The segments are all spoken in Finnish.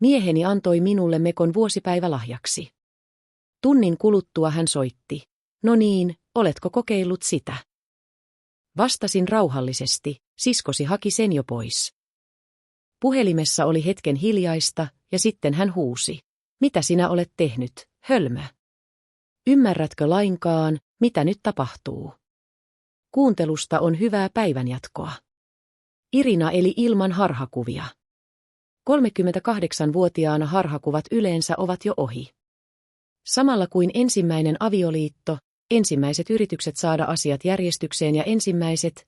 Mieheni antoi minulle mekon vuosipäivälahjaksi. Tunnin kuluttua hän soitti. No niin, oletko kokeillut sitä? Vastasin rauhallisesti, siskosi haki sen jo pois. Puhelimessa oli hetken hiljaista ja sitten hän huusi. Mitä sinä olet tehnyt, hölmö? Ymmärrätkö lainkaan, mitä nyt tapahtuu? Kuuntelusta on hyvää päivänjatkoa. Irina eli ilman harhakuvia. 38-vuotiaana harhakuvat yleensä ovat jo ohi. Samalla kuin ensimmäinen avioliitto, ensimmäiset yritykset saada asiat järjestykseen ja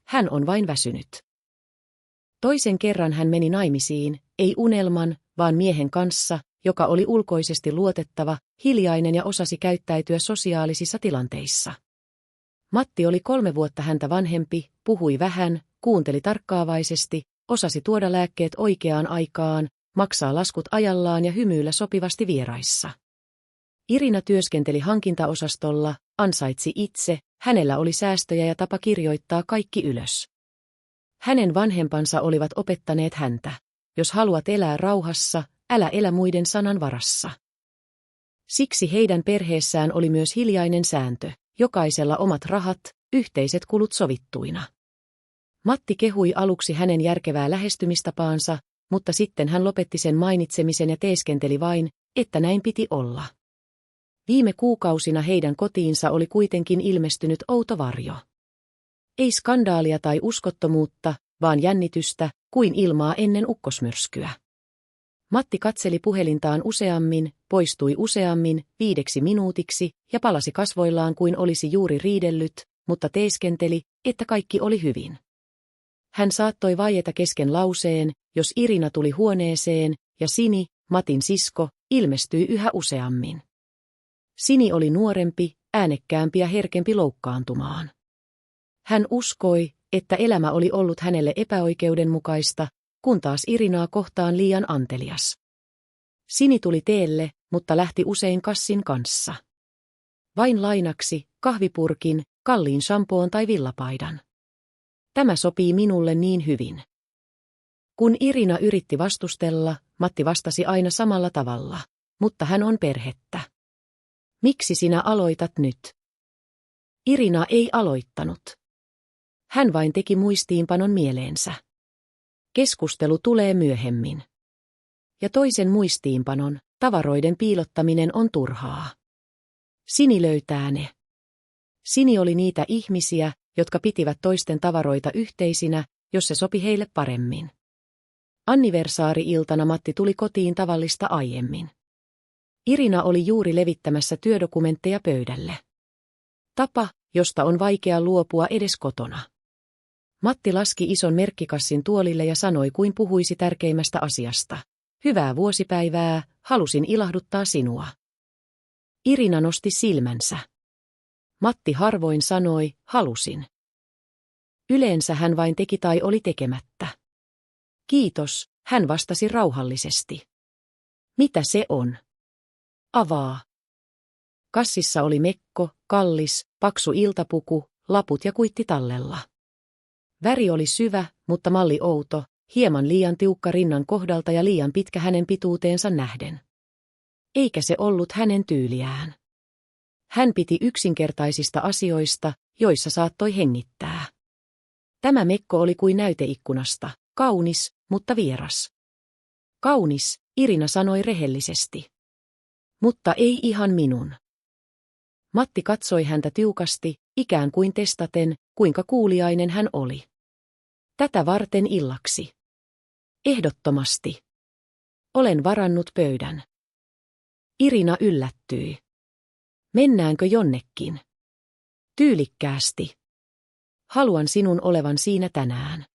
hän on vain väsynyt. Toisen kerran hän meni naimisiin, ei unelman, vaan miehen kanssa, joka oli ulkoisesti luotettava, hiljainen ja osasi käyttäytyä sosiaalisissa tilanteissa. Matti oli 3 vuotta häntä vanhempi, puhui vähän, kuunteli tarkkaavaisesti, osasi tuoda lääkkeet oikeaan aikaan, maksaa laskut ajallaan ja hymyillä sopivasti vieraissa. Irina työskenteli hankintaosastolla, ansaitsi itse, hänellä oli säästöjä ja tapa kirjoittaa kaikki ylös. Hänen vanhempansa olivat opettaneet häntä. Jos haluat elää rauhassa, älä elä muiden sanan varassa. Siksi heidän perheessään oli myös hiljainen sääntö, jokaisella omat rahat, yhteiset kulut sovittuina. Matti kehui aluksi hänen järkevää lähestymistapaansa, mutta sitten hän lopetti sen mainitsemisen ja teeskenteli vain, että näin piti olla. Viime kuukausina heidän kotiinsa oli kuitenkin ilmestynyt outo varjo. Ei skandaalia tai uskottomuutta, vaan jännitystä, kuin ilmaa ennen ukkosmyrskyä. Matti katseli puhelintaan useammin, poistui useammin, 5 minuutiksi, ja palasi kasvoillaan kuin olisi juuri riidellyt, mutta teeskenteli, että kaikki oli hyvin. Hän saattoi vaieta kesken lauseen, jos Irina tuli huoneeseen, ja Sini, Matin sisko, ilmestyi yhä useammin. Sini oli nuorempi, äänekkäämpi ja herkempi loukkaantumaan. Hän uskoi, että elämä oli ollut hänelle epäoikeudenmukaista, kun taas Irinaa kohtaan liian antelias. Sini tuli teelle, mutta lähti usein kassin kanssa. Vain lainaksi, kahvipurkin, kalliin shampoon tai villapaidan. Tämä sopii minulle niin hyvin. Kun Irina yritti vastustella, Matti vastasi aina samalla tavalla, mutta hän on perhettä. Miksi sinä aloitat nyt? Irina ei aloittanut. Hän vain teki muistiinpanon mieleensä. Keskustelu tulee myöhemmin. Ja toisen muistiinpanon, tavaroiden piilottaminen on turhaa. Sini löytää ne. Sini oli niitä ihmisiä, jotka pitivät toisten tavaroita yhteisinä, jos se sopi heille paremmin. Anniversaari-iltana Matti tuli kotiin tavallista aiemmin. Irina oli juuri levittämässä työdokumentteja pöydälle. Tapa, josta on vaikea luopua edes kotona. Matti laski ison merkkikassin tuolille ja sanoi kuin puhuisi tärkeimmästä asiasta. Hyvää vuosipäivää, halusin ilahduttaa sinua. Irina nosti silmänsä. Matti harvoin sanoi, halusin. Yleensä hän vain teki tai oli tekemättä. Kiitos, hän vastasi rauhallisesti. Mitä se on? Avaa. Kassissa oli mekko, kallis, paksu iltapuku, laput ja kuitti tallella. Väri oli syvä, mutta malli outo, hieman liian tiukka rinnan kohdalta ja liian pitkä hänen pituuteensa nähden. Eikä se ollut hänen tyyliään. Hän piti yksinkertaisista asioista, joissa saattoi hengittää. Tämä mekko oli kuin näyteikkunasta, kaunis, mutta vieras. Kaunis, Irina sanoi rehellisesti. Mutta ei ihan minun. Matti katsoi häntä tiukasti, ikään kuin testaten, kuinka kuuliainen hän oli. Tätä varten illaksi. Ehdottomasti. Olen varannut pöydän. Irina yllättyi. Mennäänkö jonnekin? Tyylikkäästi. Haluan sinun olevan siinä tänään.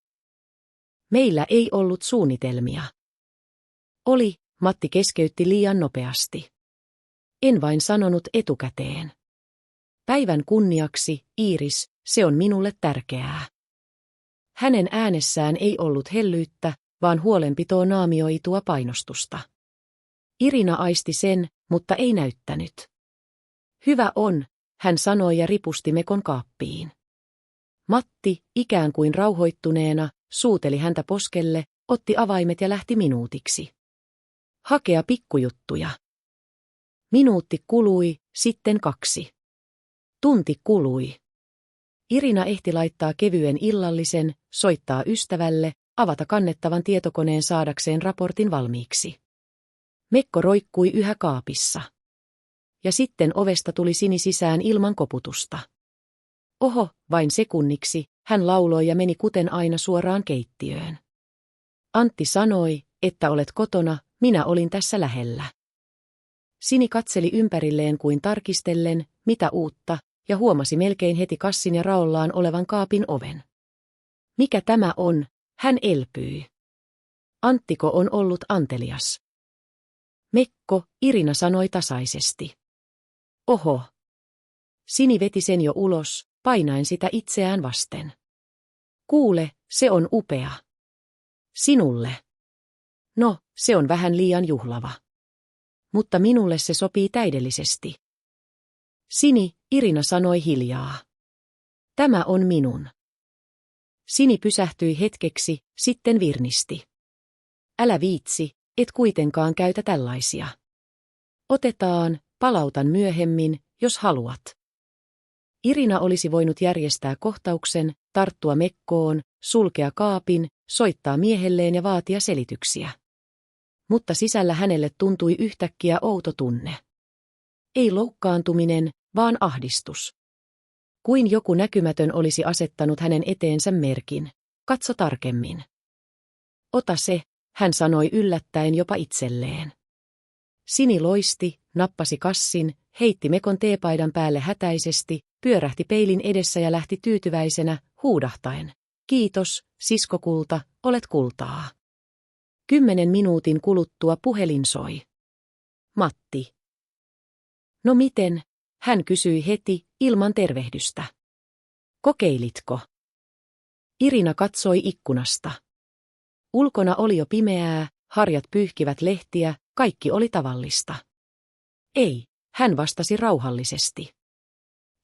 Meillä ei ollut suunnitelmia. Oli, Matti keskeytti liian nopeasti. En vain sanonut etukäteen. Päivän kunniaksi, Iiris, se on minulle tärkeää. Hänen äänessään ei ollut hellyyttä, vaan huolenpitoa naamioitua painostusta. Irina aisti sen, mutta ei näyttänyt. Hyvä on, hän sanoi ja ripusti mekon kaappiin. Matti, ikään kuin rauhoittuneena, suuteli häntä poskelle, otti avaimet ja lähti minuutiksi. Hakea pikkujuttuja. Minuutti kului, sitten 2. Tunti kului. Irina ehti laittaa kevyen illallisen, soittaa ystävälle, avata kannettavan tietokoneen saadakseen raportin valmiiksi. Mekko roikkui yhä kaapissa. Ja sitten ovesta tuli Sini sisään ilman koputusta. Oho, vain sekunniksi, hän lauloi ja meni kuten aina suoraan keittiöön. Antti sanoi, että olet kotona, minä olin tässä lähellä. Sini katseli ympärilleen kuin tarkistellen, mitä uutta, ja huomasi melkein heti kassin ja raollaan olevan kaapin oven. Mikä tämä on? Hän elpyi. Anttiko on ollut antelias? Mekko, Irina sanoi tasaisesti. Oho. Sini veti sen jo ulos, painaen sitä itseään vasten. Kuule, se on upea. Sinulle. No, se on vähän liian juhlava. Mutta minulle se sopii täydellisesti. Sini, Irina sanoi hiljaa. Tämä on minun. Sini pysähtyi hetkeksi, sitten virnisti. Älä viitsi, et kuitenkaan käytä tällaisia. Otetaan, palautan myöhemmin, jos haluat. Irina olisi voinut järjestää kohtauksen, tarttua Mekkoon, sulkea kaapin, soittaa miehelleen ja vaatia selityksiä. Mutta sisällä hänelle tuntui yhtäkkiä outo tunne. Ei loukkaantuminen, vaan ahdistus. Kuin joku näkymätön olisi asettanut hänen eteensä merkin. Katso tarkemmin. Ota se, hän sanoi yllättäen jopa itselleen. Sini loisti, nappasi kassin, heitti Mekon teepaidan päälle hätäisesti, pyörähti peilin edessä ja lähti tyytyväisenä, huudahtaen. Kiitos, siskokulta, olet kultaa. 10 minuutin kuluttua puhelin soi. Matti. No miten? Hän kysyi heti, ilman tervehdystä. Kokeilitko? Irina katsoi ikkunasta. Ulkona oli jo pimeää, harjat pyyhkivät lehtiä, kaikki oli tavallista. Ei, hän vastasi rauhallisesti.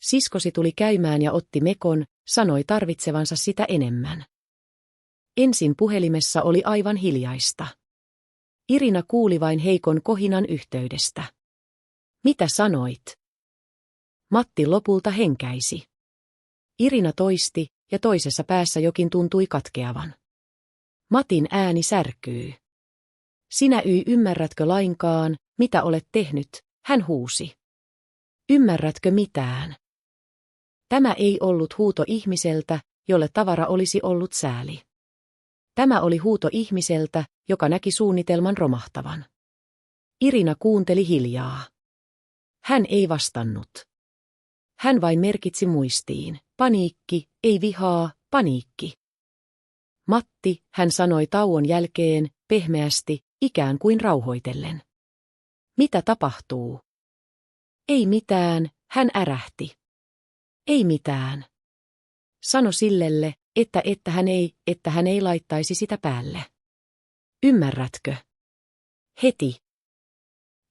Siskosi tuli käymään ja otti Mekon, sanoi tarvitsevansa sitä enemmän. Ensin puhelimessa oli aivan hiljaista. Irina kuuli vain heikon kohinan yhteydestä. Mitä sanoit? Matti lopulta henkäisi. Irina toisti, ja toisessa päässä jokin tuntui katkeavan. Matin ääni särkyy. Sinä ymmärrätkö lainkaan, mitä olet tehnyt, hän huusi. Ymmärrätkö mitään? Tämä ei ollut huuto ihmiseltä, jolle tavara olisi ollut sääli. Tämä oli huuto ihmiseltä, joka näki suunnitelman romahtavan. Irina kuunteli hiljaa. Hän ei vastannut. Hän vain merkitsi muistiin. Paniikki, ei vihaa, paniikki. Matti, hän sanoi tauon jälkeen, pehmeästi, ikään kuin rauhoitellen. Mitä tapahtuu? Ei mitään, hän ärähti. Ei mitään. Sano Sillelle, että hän ei laittaisi sitä päälle. Ymmärrätkö? Heti.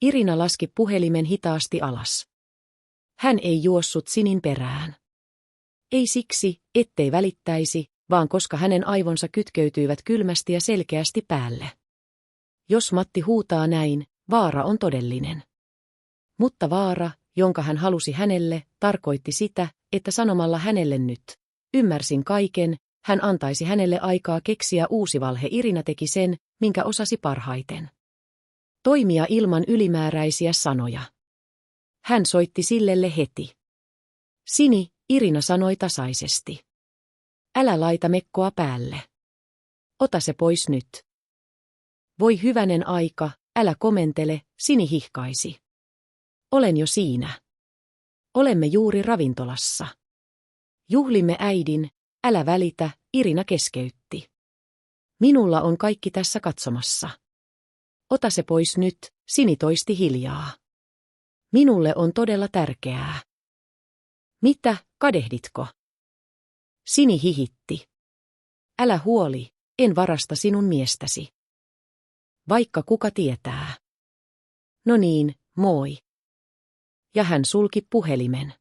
Irina laski puhelimen hitaasti alas. Hän ei juossut Sinin perään. Ei siksi, ettei välittäisi, vaan koska hänen aivonsa kytkeytyivät kylmästi ja selkeästi päälle. Jos Matti huutaa näin, vaara on todellinen. Mutta vaara, jonka hän halusi hänelle, tarkoitti sitä, että sanomalla hänelle nyt, ymmärsin kaiken, hän antaisi hänelle aikaa keksiä uusi valhe. Irina teki sen, minkä osasi parhaiten. Toimia ilman ylimääräisiä sanoja. Hän soitti Sillelle heti. Sini, Irina sanoi tasaisesti. Älä laita Mekkoa päälle. Ota se pois nyt. Voi hyvänen aika, älä komentele, Sini hihkaisi. Olen jo siinä. Olemme juuri ravintolassa. Juhlimme äidin, älä välitä, Irina keskeytti. Minulla on kaikki tässä katsomassa. Ota se pois nyt, Sini toisti hiljaa. Minulle on todella tärkeää. Mitä, kadehditko? Sini hihitti. Älä huoli, en varasta sinun miestäsi. Vaikka kuka tietää. No niin, moi. Ja hän sulki puhelimen.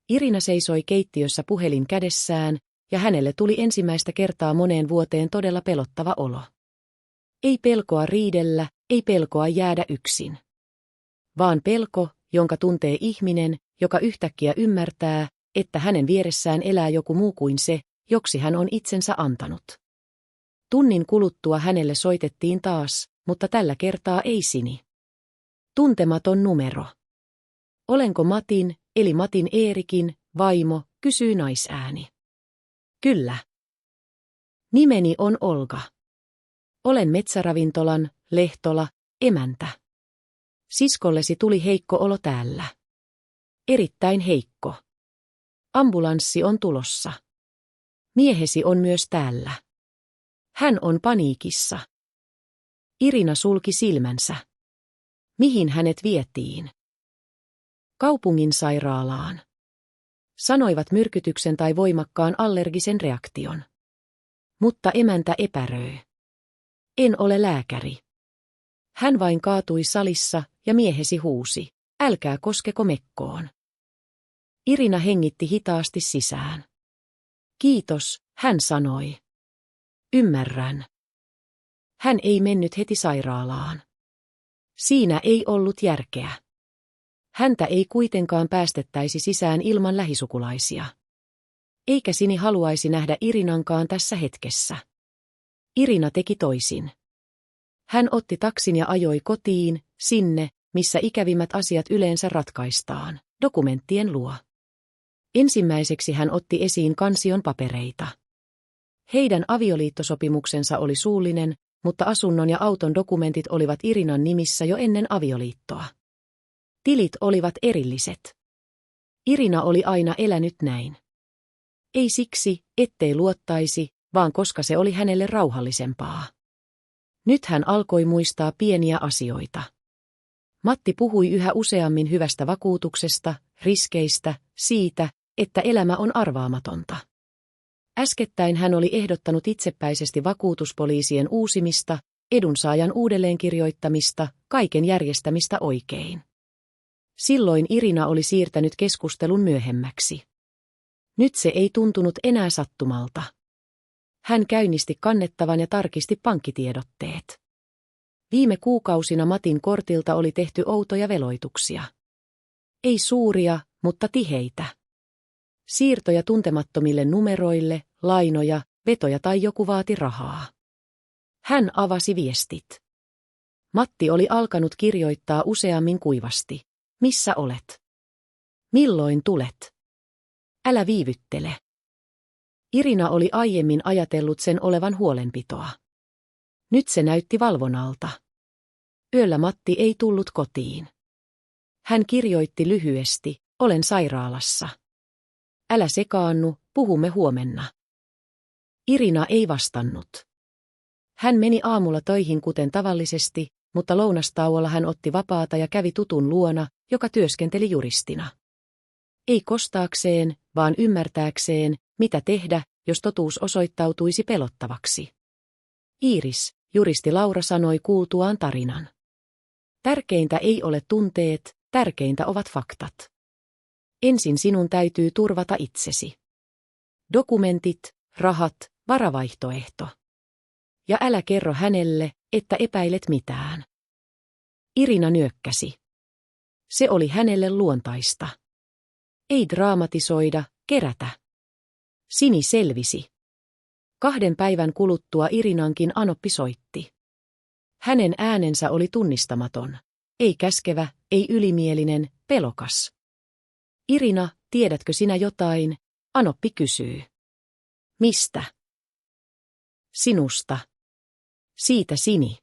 Irina seisoi keittiössä puhelin kädessään, ja hänelle tuli ensimmäistä kertaa moneen vuoteen todella pelottava olo. Ei pelkoa riidellä, ei pelkoa jäädä yksin. Vaan pelko, jonka tuntee ihminen, joka yhtäkkiä ymmärtää, että hänen vieressään elää joku muu kuin se, joksi hän on itsensä antanut. Tunnin kuluttua hänelle soitettiin taas, mutta tällä kertaa ei Sini. Tuntematon numero. Olenko Matin, eli Matin Eerikin, vaimo, kysyi naisääni. Kyllä. Nimeni on Olga. Olen metsäravintolan, Lehtola, emäntä. Siskollesi tuli heikko olo täällä. Erittäin heikko. Ambulanssi on tulossa. Miehesi on myös täällä. Hän on paniikissa. Irina sulki silmänsä. Mihin hänet vietiin? Kaupungin sairaalaan. Sanoivat myrkytyksen tai voimakkaan allergisen reaktion. Mutta emäntä epäröi. En ole lääkäri. Hän vain kaatui salissa ja miehesi huusi, älkää koskeko mekkoon. Irina hengitti hitaasti sisään. Kiitos, hän sanoi. Ymmärrän. Hän ei mennyt heti sairaalaan. Siinä ei ollut järkeä. Häntä ei kuitenkaan päästettäisi sisään ilman lähisukulaisia. Eikä Sini haluaisi nähdä Irinankaan tässä hetkessä. Irina teki toisin. Hän otti taksin ja ajoi kotiin, sinne, missä ikävimmät asiat yleensä ratkaistaan, dokumenttien luo. Ensimmäiseksi hän otti esiin kansion papereita. Heidän avioliittosopimuksensa oli suullinen, mutta asunnon ja auton dokumentit olivat Irinan nimissä jo ennen avioliittoa. Tilit olivat erilliset. Irina oli aina elänyt näin. Ei siksi, ettei luottaisi, vaan koska se oli hänelle rauhallisempaa. Nyt hän alkoi muistaa pieniä asioita. Matti puhui yhä useammin hyvästä vakuutuksesta, riskeistä, siitä, että elämä on arvaamatonta. Äskettäin hän oli ehdottanut itsepäisesti vakuutuspoliisien uusimista, edunsaajan uudelleenkirjoittamista, kaiken järjestämistä oikein. Silloin Irina oli siirtänyt keskustelun myöhemmäksi. Nyt se ei tuntunut enää sattumalta. Hän käynnisti kannettavan ja tarkisti pankkitiedotteet. Viime kuukausina Matin kortilta oli tehty outoja veloituksia. Ei suuria, mutta tiheitä. Siirtoja tuntemattomille numeroille, lainoja, vetoja tai joku vaati rahaa. Hän avasi viestit. Matti oli alkanut kirjoittaa useammin kuivasti. Missä olet? Milloin tulet? Älä viivyttele. Irina oli aiemmin ajatellut sen olevan huolenpitoa. Nyt se näytti valvonnalta. Yöllä Matti ei tullut kotiin. Hän kirjoitti lyhyesti, olen sairaalassa. Älä sekaannu, puhumme huomenna. Irina ei vastannut. Hän meni aamulla töihin kuten tavallisesti, mutta lounastauolla hän otti vapaata ja kävi tutun luona, joka työskenteli juristina. Ei kostaakseen, vaan ymmärtääkseen, mitä tehdä, jos totuus osoittautuisi pelottavaksi. Iiris, juristi Laura sanoi kuultuaan tarinan. Tärkeintä ei ole tunteet, tärkeintä ovat faktat. Ensin sinun täytyy turvata itsesi. Dokumentit, rahat, varavaihtoehto. Ja älä kerro hänelle, että epäilet mitään. Irina nyökkäsi. Se oli hänelle luontaista. Ei draamatisoida, kerätä. Sini selvisi. 2 päivän kuluttua Irinankin anoppi soitti. Hänen äänensä oli tunnistamaton. Ei käskevä, ei ylimielinen, pelokas. Irina, tiedätkö sinä jotain? Anoppi kysyy. Mistä? Sinusta. Siitä Sini.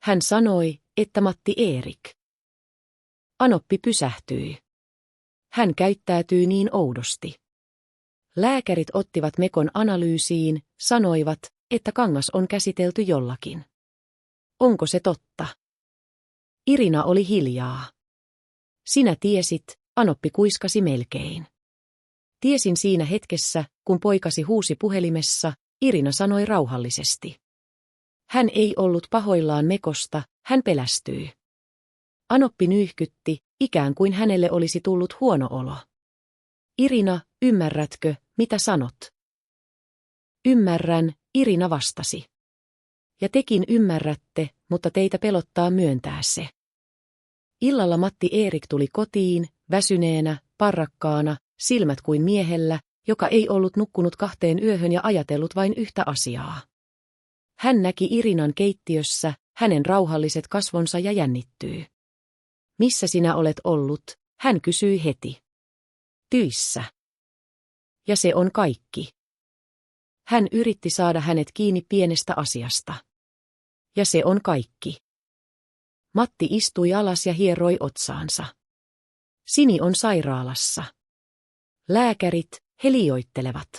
Hän sanoi, että Matti Eerik. Anoppi pysähtyi. Hän käyttäytyy niin oudosti. Lääkärit ottivat mekon analyysiin, sanoivat, että kangas on käsitelty jollakin. Onko se totta? Irina oli hiljaa. Sinä tiesit, Anoppi kuiskasi melkein. Tiesin siinä hetkessä, kun poikasi huusi puhelimessa, Irina sanoi rauhallisesti. Hän ei ollut pahoillaan mekosta, hän pelästyi. Anoppi nyyhkytti, ikään kuin hänelle olisi tullut huono olo. Irina, ymmärrätkö, mitä sanot? Ymmärrän, Irina vastasi. Ja tekin ymmärrätte, mutta teitä pelottaa myöntää se. Illalla Matti Erik tuli kotiin, väsyneenä, parrakkaana, silmät kuin miehellä, joka ei ollut nukkunut 2 yöhön ja ajatellut vain yhtä asiaa. Hän näki Irinan keittiössä, hänen rauhalliset kasvonsa ja jännittyy. Missä sinä olet ollut? Hän kysyi heti. Tyissä. Ja se on kaikki. Hän yritti saada hänet kiinni pienestä asiasta. Ja se on kaikki. Matti istui alas ja hieroi otsaansa. Sini on sairaalassa. Lääkärit, he liioittelevat.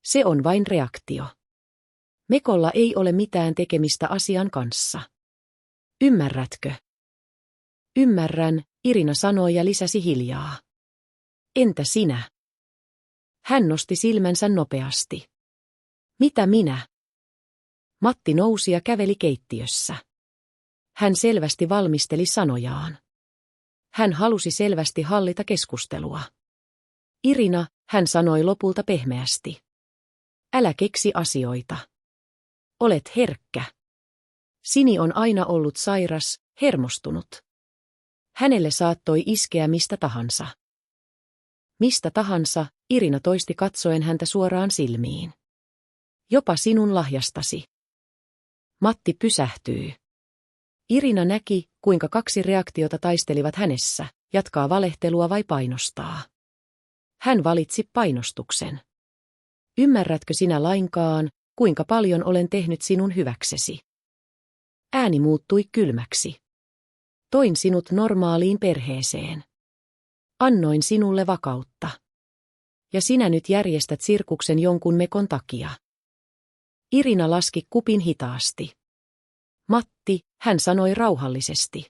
Se on vain reaktio. Mekolla ei ole mitään tekemistä asian kanssa. Ymmärrätkö? Ymmärrän, Irina sanoi ja lisäsi hiljaa. Entä sinä? Hän nosti silmänsä nopeasti. Mitä minä? Matti nousi ja käveli keittiössä. Hän selvästi valmisteli sanojaan. Hän halusi selvästi hallita keskustelua. Irina, hän sanoi lopulta pehmeästi. Älä keksi asioita. Olet herkkä. Sini on aina ollut sairas, hermostunut. Hänelle saattoi iskeä mistä tahansa. Mistä tahansa, Irina toisti katsoen häntä suoraan silmiin. Jopa sinun lahjastasi. Matti pysähtyy. Irina näki, kuinka 2 reaktiota taistelivat hänessä, jatkaa valehtelua vai painostaa. Hän valitsi painostuksen. Ymmärrätkö sinä lainkaan, kuinka paljon olen tehnyt sinun hyväksesi? Ääni muuttui kylmäksi. Toin sinut normaaliin perheeseen. Annoin sinulle vakautta. Ja sinä nyt järjestät sirkuksen jonkun mekon takia. Irina laski kupin hitaasti. Matti, hän sanoi rauhallisesti.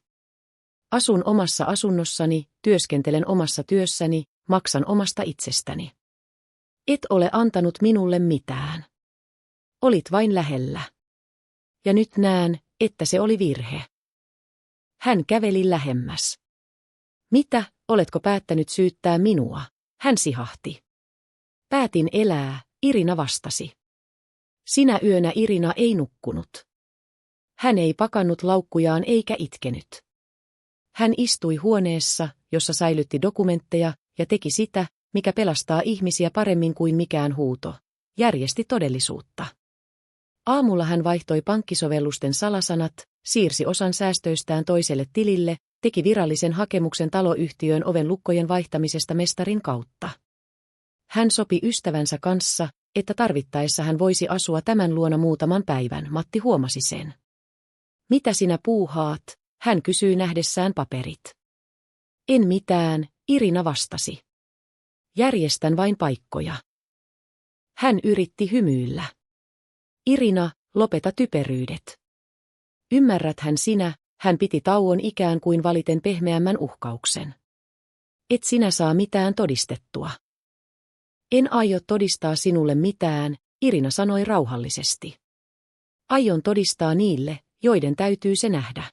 Asun omassa asunnossani, työskentelen omassa työssäni, maksan omasta itsestäni. Et ole antanut minulle mitään. Olit vain lähellä. Ja nyt näen, että se oli virhe. Hän käveli lähemmäs. Mitä, oletko päättänyt syyttää minua? Hän sihahti. Päätin elää, Irina vastasi. Sinä yönä Irina ei nukkunut. Hän ei pakannut laukkujaan eikä itkenyt. Hän istui huoneessa, jossa säilytti dokumentteja, ja teki sitä, mikä pelastaa ihmisiä paremmin kuin mikään huuto. Järjesti todellisuutta. Aamulla hän vaihtoi pankkisovellusten salasanat, siirsi osan säästöistään toiselle tilille, teki virallisen hakemuksen taloyhtiöön oven lukkojen vaihtamisesta mestarin kautta. Hän sopi ystävänsä kanssa, että tarvittaessa hän voisi asua tämän luona muutaman päivän. Matti huomasi sen. Mitä sinä puuhaat? Hän kysyi nähdessään paperit. En mitään, Irina vastasi. Järjestän vain paikkoja. Hän yritti hymyillä. Irina, lopeta typeryydet. Ymmärräthän sinä, hän piti tauon ikään kuin valiten pehmeämmän uhkauksen. Et sinä saa mitään todistettua. En aio todistaa sinulle mitään, Irina sanoi rauhallisesti. Aion todistaa niille, joiden täytyy se nähdä.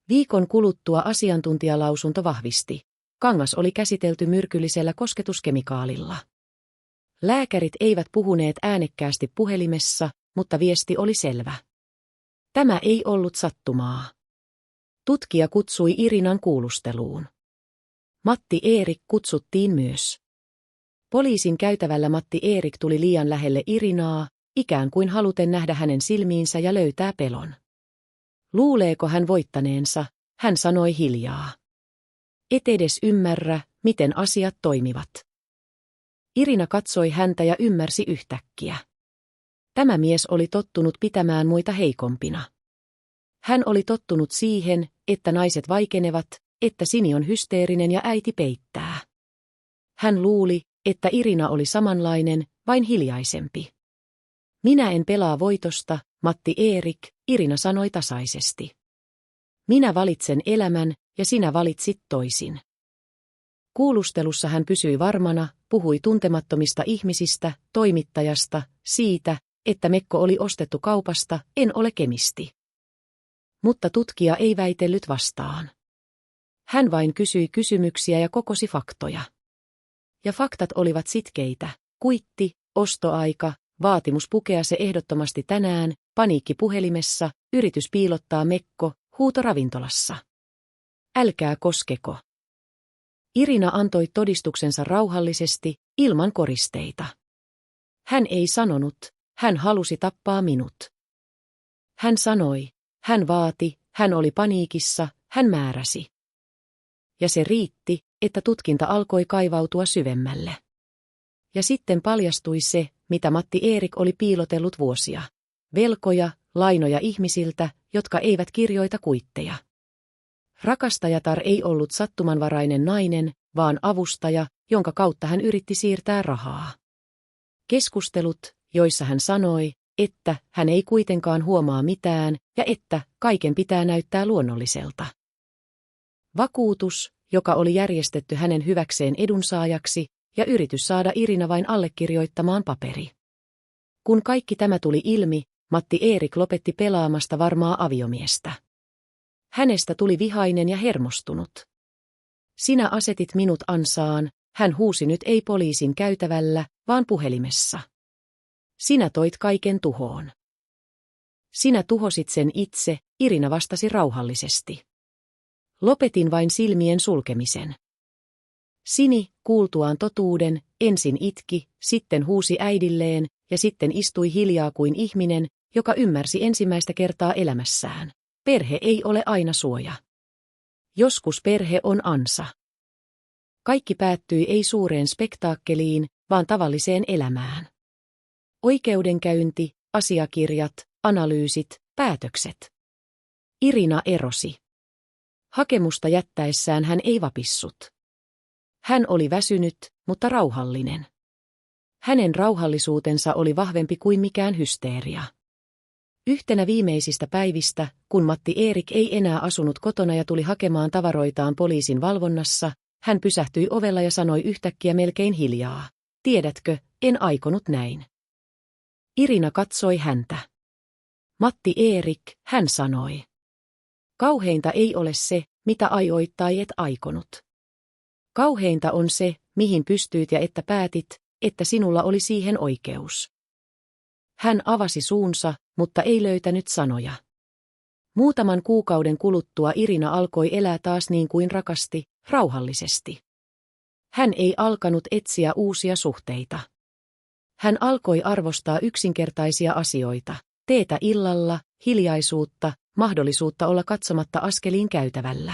Viikon kuluttua asiantuntijalausunto vahvisti. Kangas oli käsitelty myrkyllisellä kosketuskemikaalilla. Lääkärit eivät puhuneet äänekkäästi puhelimessa, mutta viesti oli selvä. Tämä ei ollut sattumaa. Tutkija kutsui Irinan kuulusteluun. Matti Erik kutsuttiin myös. Poliisin käytävällä Matti Erik tuli liian lähelle Irinaa, ikään kuin haluten nähdä hänen silmiinsä ja löytää pelon. Luuleeko hän voittaneensa, hän sanoi hiljaa. Et edes ymmärrä, miten asiat toimivat. Irina katsoi häntä ja ymmärsi yhtäkkiä. Tämä mies oli tottunut pitämään muita heikompina. Hän oli tottunut siihen, että naiset vaikenevat, että Sini on hysteerinen ja äiti peittää. Hän luuli, että Irina oli samanlainen, vain hiljaisempi. Minä en pelaa voitosta, Matti Erik, Irina sanoi tasaisesti. Minä valitsen elämän, ja sinä valitsit toisin. Kuulustelussa hän pysyi varmana, puhui tuntemattomista ihmisistä, toimittajasta, siitä, että mekko oli ostettu kaupasta, en ole kemisti. Mutta tutkija ei väitellyt vastaan. Hän vain kysyi kysymyksiä ja kokosi faktoja. Ja faktat olivat sitkeitä, kuitti, ostoaika, vaatimus pukea se ehdottomasti tänään, paniikki puhelimessa, yritys piilottaa mekko, huuto ravintolassa. Älkää koskeko. Irina antoi todistuksensa rauhallisesti, ilman koristeita. Hän ei sanonut, hän halusi tappaa minut. Hän sanoi, hän vaati, hän oli paniikissa, hän määräsi. Ja se riitti, että tutkinta alkoi kaivautua syvemmälle. Ja sitten paljastui se, mitä Matti Erik oli piilotellut vuosia. Velkoja, lainoja ihmisiltä, jotka eivät kirjoita kuitteja. Rakastajatar ei ollut sattumanvarainen nainen, vaan avustaja, jonka kautta hän yritti siirtää rahaa. Keskustelut, joissa hän sanoi, että hän ei kuitenkaan huomaa mitään ja että kaiken pitää näyttää luonnolliselta. Vakuutus, joka oli järjestetty hänen hyväkseen edunsaajaksi, ja yritys saada Irina vain allekirjoittamaan paperi. Kun kaikki tämä tuli ilmi, Matti Erik lopetti pelaamasta varmaa aviomiestä. Hänestä tuli vihainen ja hermostunut. Sinä asetit minut ansaan, hän huusi nyt ei poliisin käytävällä, vaan puhelimessa. Sinä toit kaiken tuhoon. Sinä tuhosit sen itse, Irina vastasi rauhallisesti. Lopetin vain silmien sulkemisen. Sini, kuultuaan totuuden, ensin itki, sitten huusi äidilleen ja sitten istui hiljaa kuin ihminen, joka ymmärsi ensimmäistä kertaa elämässään. Perhe ei ole aina suoja. Joskus perhe on ansa. Kaikki päättyi ei suureen spektaakkeliin, vaan tavalliseen elämään. Oikeudenkäynti, asiakirjat, analyysit, päätökset. Irina erosi. Hakemusta jättäessään hän ei vapissut. Hän oli väsynyt, mutta rauhallinen. Hänen rauhallisuutensa oli vahvempi kuin mikään hysteeria. Yhtenä viimeisistä päivistä, kun Matti Erik ei enää asunut kotona ja tuli hakemaan tavaroitaan poliisin valvonnassa, hän pysähtyi ovella ja sanoi yhtäkkiä melkein hiljaa. Tiedätkö, en aikonut näin. Irina katsoi häntä. Matti Erik, hän sanoi. Kauheinta ei ole se, mitä aioit tai et aikonut. Kauheinta on se, mihin pystyit ja että päätit, että sinulla oli siihen oikeus. Hän avasi suunsa, mutta ei löytänyt sanoja. Muutaman kuukauden kuluttua Irina alkoi elää taas niin kuin rakasti, rauhallisesti. Hän ei alkanut etsiä uusia suhteita. Hän alkoi arvostaa yksinkertaisia asioita, teetä illalla, hiljaisuutta, mahdollisuutta olla katsomatta askeliin käytävällä.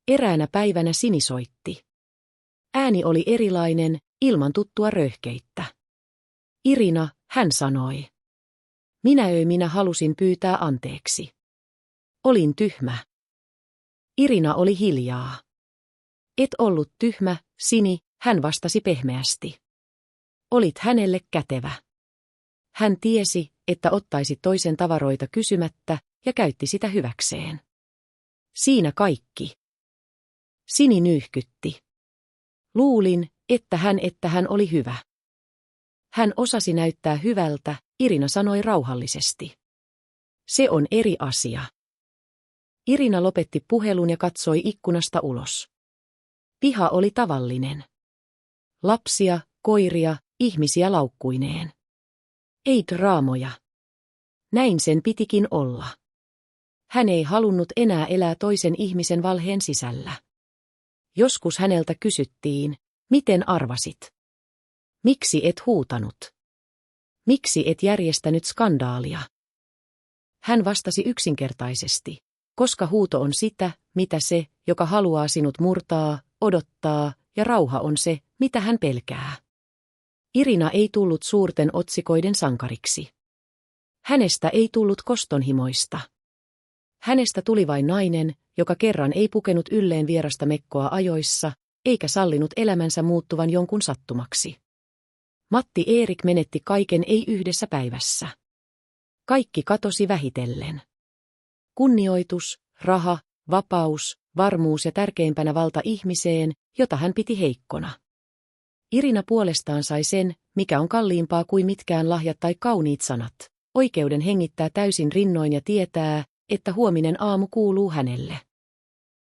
Eräänä päivänä Sini soitti. Ääni oli erilainen, ilman tuttua röyhkeittä. Irina, hän sanoi. Minä halusin pyytää anteeksi. Olin tyhmä. Irina oli hiljaa. Et ollut tyhmä, Sini, hän vastasi pehmeästi. Olit hänelle kätevä. Hän tiesi, että ottaisi toisen tavaroita kysymättä ja käytti sitä hyväkseen. Siinä kaikki. Sini nyyhkytti. Luulin, että hän oli hyvä. Hän osasi näyttää hyvältä, Irina sanoi rauhallisesti. Se on eri asia. Irina lopetti puhelun ja katsoi ikkunasta ulos. Piha oli tavallinen. Lapsia, koiria, ihmisiä laukkuineen. Ei draamoja. Näin sen pitikin olla. Hän ei halunnut enää elää toisen ihmisen valheen sisällä. Joskus häneltä kysyttiin, miten arvasit? Miksi et huutanut? Miksi et järjestänyt skandaalia? Hän vastasi yksinkertaisesti, koska huuto on sitä, mitä se, joka haluaa sinut murtaa, odottaa, ja rauha on se, mitä hän pelkää. Irina ei tullut suurten otsikoiden sankariksi. Hänestä ei tullut kostonhimoista. Hänestä tuli vain nainen, joka kerran ei pukenut ylleen vierasta mekkoa ajoissa, eikä sallinut elämänsä muuttuvan jonkun sattumaksi. Matti Erik menetti kaiken ei yhdessä päivässä. Kaikki katosi vähitellen. Kunnioitus, raha, vapaus, varmuus ja tärkeimpänä valta ihmiseen, jota hän piti heikkona. Irina puolestaan sai sen, mikä on kalliimpaa kuin mitkään lahjat tai kauniit sanat. Oikeuden hengittää täysin rinnoin ja tietää, että huominen aamu kuuluu hänelle.